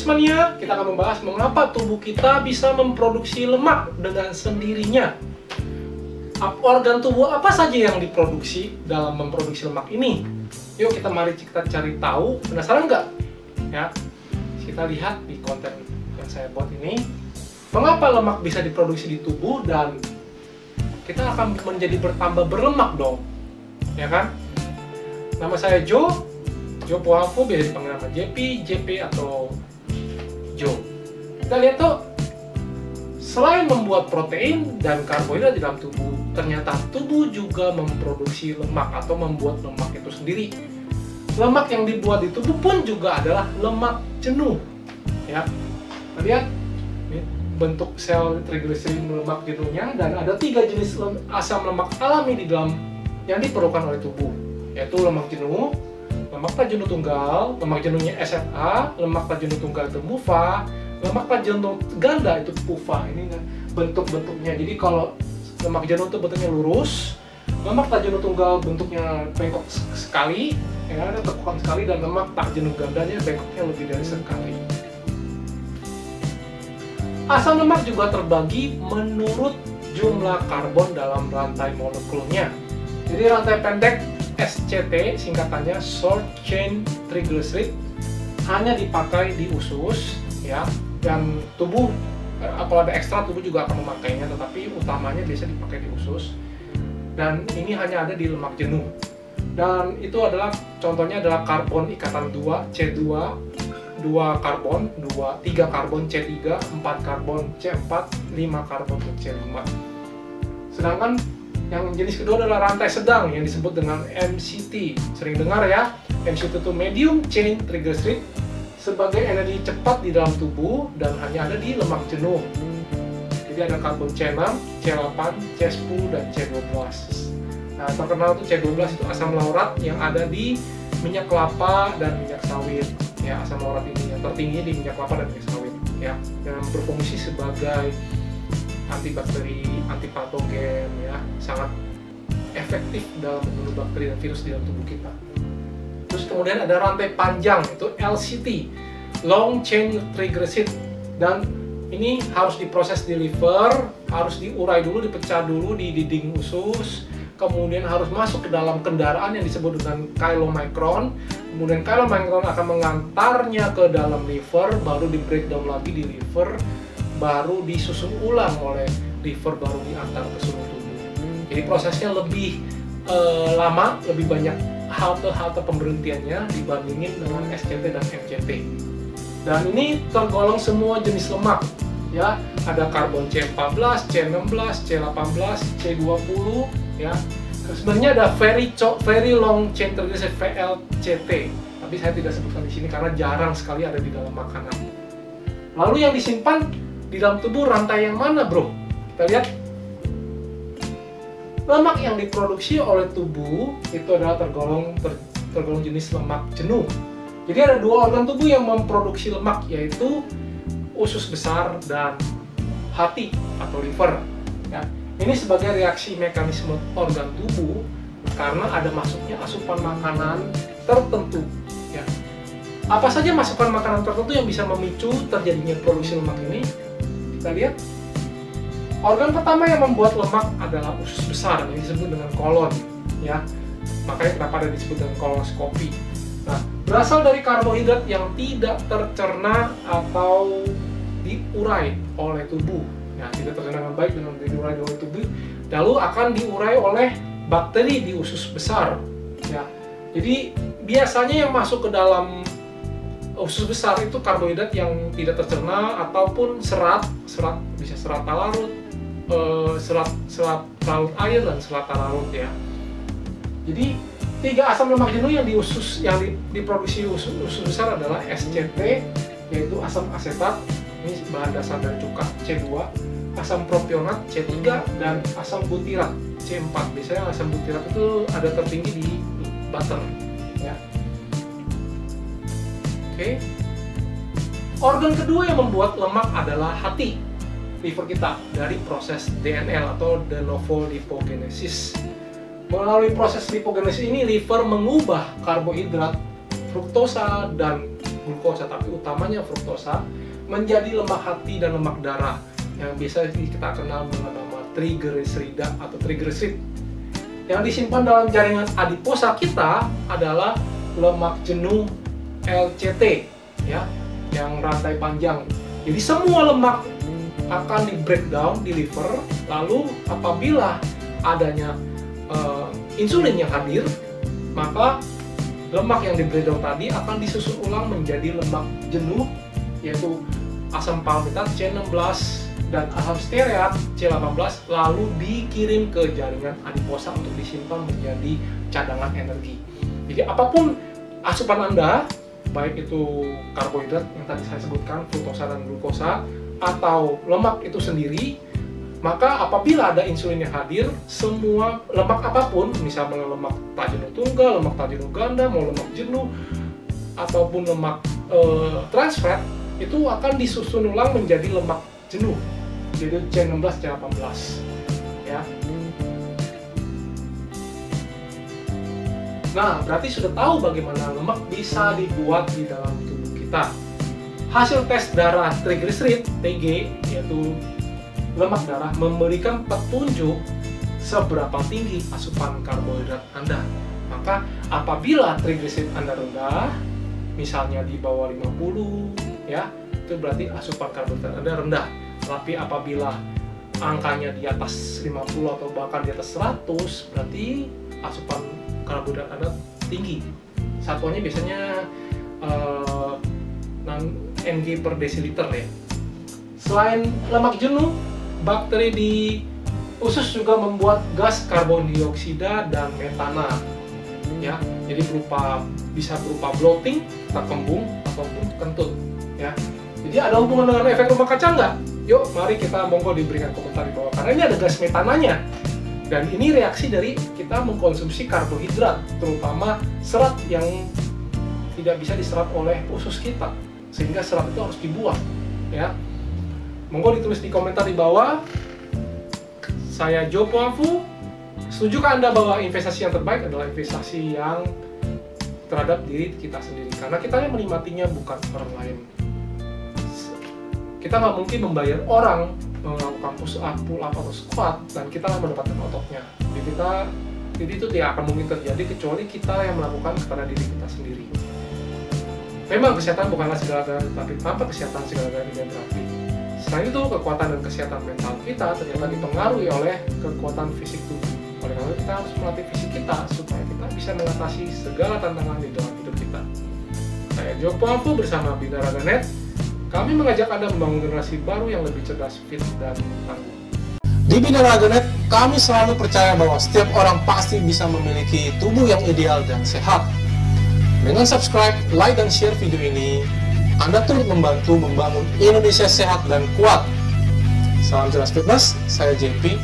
Mania, kita akan membahas mengapa tubuh kita bisa memproduksi lemak dengan sendirinya. Organ tubuh apa saja yang diproduksi dalam memproduksi lemak ini? Yuk mari kita cari tahu. Penasaran nggak? Ya, kita lihat di konten yang saya buat ini. Mengapa lemak bisa diproduksi di tubuh dan kita akan menjadi bertambah berlemak dong, ya kan? Nama saya Joe Poalvo, biasa dipanggil nama JP atau Joe. Kita lihat tuh, selain membuat protein dan karbohidrat di dalam tubuh, ternyata tubuh juga memproduksi lemak atau membuat lemak itu sendiri. Lemak yang dibuat di tubuh pun juga adalah lemak jenuh. Ya, kita lihat ini bentuk sel trigliserid lemak jenuhnya, dan ada 3 jenis asam lemak alami di dalam yang diperlukan oleh tubuh, yaitu lemak jenuh, lemak tak jenuh tunggal, lemak jenuhnya SFA, lemak tak jenuh tunggal itu MUFA, lemak tak jenuh ganda itu PUFA. Ini bentuk-bentuknya. Jadi kalau lemak jenuh itu bentuknya lurus, lemak tak jenuh tunggal bentuknya bengkok sekali, ya, ada tekukan sekali, dan lemak tak jenuh gandanya bengkoknya lebih dari sekali. Asam lemak juga terbagi menurut jumlah karbon dalam rantai molekulnya. Jadi rantai pendek SCT, singkatannya short chain triglyceride, hanya dipakai di usus, ya, dan tubuh kalau ada ekstra tubuh juga akan memakainya, tetapi utamanya biasa dipakai di usus. Dan ini hanya ada di lemak jenuh. Dan itu adalah contohnya adalah karbon ikatan 2 C2, 2 karbon, 3 karbon C3, 4 karbon C4, 5 karbon C5. Sedangkan yang jenis kedua adalah rantai sedang yang disebut dengan MCT. Sering dengar ya, MCT itu medium chain triglyceride, sebagai energi cepat di dalam tubuh dan hanya ada di lemak jenuh. Jadi ada karbon C6, C8, C10, dan C12. Nah, terkenal itu C12 itu asam laurat yang ada di minyak kelapa dan minyak sawit. Ya, asam laurat ini yang tertinggi di minyak kelapa dan minyak sawit, ya, yang berfungsi sebagai antibakteri, antipatogen, ya, sangat efektif dalam membunuh bakteri dan virus di dalam tubuh kita. Terus kemudian ada rantai panjang, itu LCT, long chain triglyceride, dan ini harus diproses di liver, harus diurai dulu, dipecah dulu di dinding usus, kemudian harus masuk ke dalam kendaraan yang disebut dengan chylomicron, kemudian chylomicron akan mengantarnya ke dalam liver, baru di breakdown lagi di liver, baru disusun ulang oleh liver, baru diantar ke seluruh tubuh. Jadi prosesnya lebih lama, lebih banyak halte pemberhentiannya dibandingin dengan SCT dan MCT. Dan ini tergolong semua jenis lemak, ya. Ada karbon C14, C16, C18, C20, ya. Sebenarnya ada very long chain triglyceride VLCT, tapi saya tidak sebutkan di sini karena jarang sekali ada di dalam makanan. Lalu yang disimpan di dalam tubuh rantai yang mana, bro? Kita lihat. Lemak yang diproduksi oleh tubuh itu adalah tergolong jenis lemak jenuh. Jadi ada 2 organ tubuh yang memproduksi lemak, yaitu usus besar dan hati atau liver. Ya. Ini sebagai reaksi mekanisme organ tubuh karena ada masuknya asupan makanan tertentu. Ya. Apa saja masukan makanan tertentu yang bisa memicu terjadinya produksi lemak ini? Kita lihat. Organ pertama yang membuat lemak adalah usus besar yang disebut dengan kolon, ya. Makanya kenapa ada disebut dengan kolonoskopi. Nah, berasal dari karbohidrat yang tidak tercerna atau diurai oleh tubuh. Ya, tidak tercerna dengan baik dengan diurai oleh tubuh, lalu akan diurai oleh bakteri di usus besar. Ya, jadi biasanya yang masuk ke dalam usus besar itu karbohidrat yang tidak tercerna ataupun serat bisa serat larut, serat larut air dan serat larut, ya. Jadi 3 asam lemak jenuh yang diproduksi usus besar adalah SCT, yaitu asam asetat, ini bahan dasar dari cuka, C2, asam propionat C3, dan asam butirat C4. Biasanya asam butirat itu ada tertinggi di butter, ya. Oke. Organ kedua yang membuat lemak adalah hati, liver kita, dari proses DNL atau de novo lipogenesis. Melalui proses lipogenesis ini, liver mengubah karbohidrat, fruktosa, dan glukosa, tapi utamanya fruktosa, menjadi lemak hati dan lemak darah yang biasa kita kenal dengan nama triglycerida atau triglycerid. Yang disimpan dalam jaringan adiposa kita adalah lemak jenuh LCT, ya, yang rantai panjang. Jadi semua lemak akan di breakdown di liver, lalu apabila adanya insulin yang hadir, maka lemak yang di breakdown tadi akan disusun ulang menjadi lemak jenuh, yaitu asam palmitat C16 dan asam stearat C18, lalu dikirim ke jaringan adiposa untuk disimpan menjadi cadangan energi. Jadi apapun asupan Anda, baik itu karbohidrat yang tadi saya sebutkan, fruktosa dan glukosa, atau lemak itu sendiri, maka apabila ada insulin yang hadir, semua lemak apapun, misalnya lemak tak jenuh tunggal, lemak tak jenuh ganda, mau lemak jenuh, ataupun lemak trans fat, itu akan disusun ulang menjadi lemak jenuh, jadi C16 C18, ya. Nah, berarti sudah tahu bagaimana lemak bisa dibuat di dalam tubuh kita. Hasil tes darah triglycerid TG, yaitu lemak darah, memberikan petunjuk seberapa tinggi asupan karbohidrat Anda. Maka apabila trigliserid Anda rendah, misalnya di bawah 50, ya, itu berarti asupan karbohidrat Anda rendah. Tapi apabila angkanya di atas 50 atau bahkan di atas 100, berarti asupan karbohidrat Anda tinggi. Satuannya biasanya mg per desiliter, ya. Selain lemak jenuh, bakteri di usus juga membuat gas karbon dioksida dan metana, ya. Jadi bisa berupa bloating, tak kembung, ataupun kentut, ya. Jadi ada hubungan dengan efek rumah kaca nggak? Yuk, mari kita monggo diberikan komentar di bawah. Karena ini ada gas metananya, dan ini reaksi dari kita mengkonsumsi karbohidrat, terutama serat yang tidak bisa diserap oleh usus kita, sehingga serat itu harus dibuang, ya. Monggo ditulis di komentar di bawah. Saya Joe Poafu. Setujukah Anda bahwa investasi yang terbaik adalah investasi yang terhadap diri kita sendiri? Karena kita yang menikmatinya, bukan orang lain. Kita nggak mungkin membayar orang melakukan push up, pull up, atau squat, dan kita nggak mendapatkan ototnya. Jadi itu tidak akan mungkin terjadi kecuali kita yang melakukan kepada diri kita sendiri. Memang kesehatan bukanlah segala-galanya, tapi tanpa kesehatan segala-galanya tidak berarti. Selain itu, kekuatan dan kesehatan mental kita ternyata dipengaruhi oleh kekuatan fisik tubuh. Oleh karena itu, kita harus melatih fisik kita supaya kita bisa mengatasi segala tantangan di dalam hidup kita. Saya Joe Poafu bersama Binaraga.net. Kami mengajak Anda membangun generasi baru yang lebih cerdas, fit, dan tangguh. Di Binaraga.net, kami selalu percaya bahwa setiap orang pasti bisa memiliki tubuh yang ideal dan sehat. Dengan subscribe, like, dan share video ini, Anda turut membantu membangun Indonesia sehat dan kuat. Salam jelas fitness, saya JP.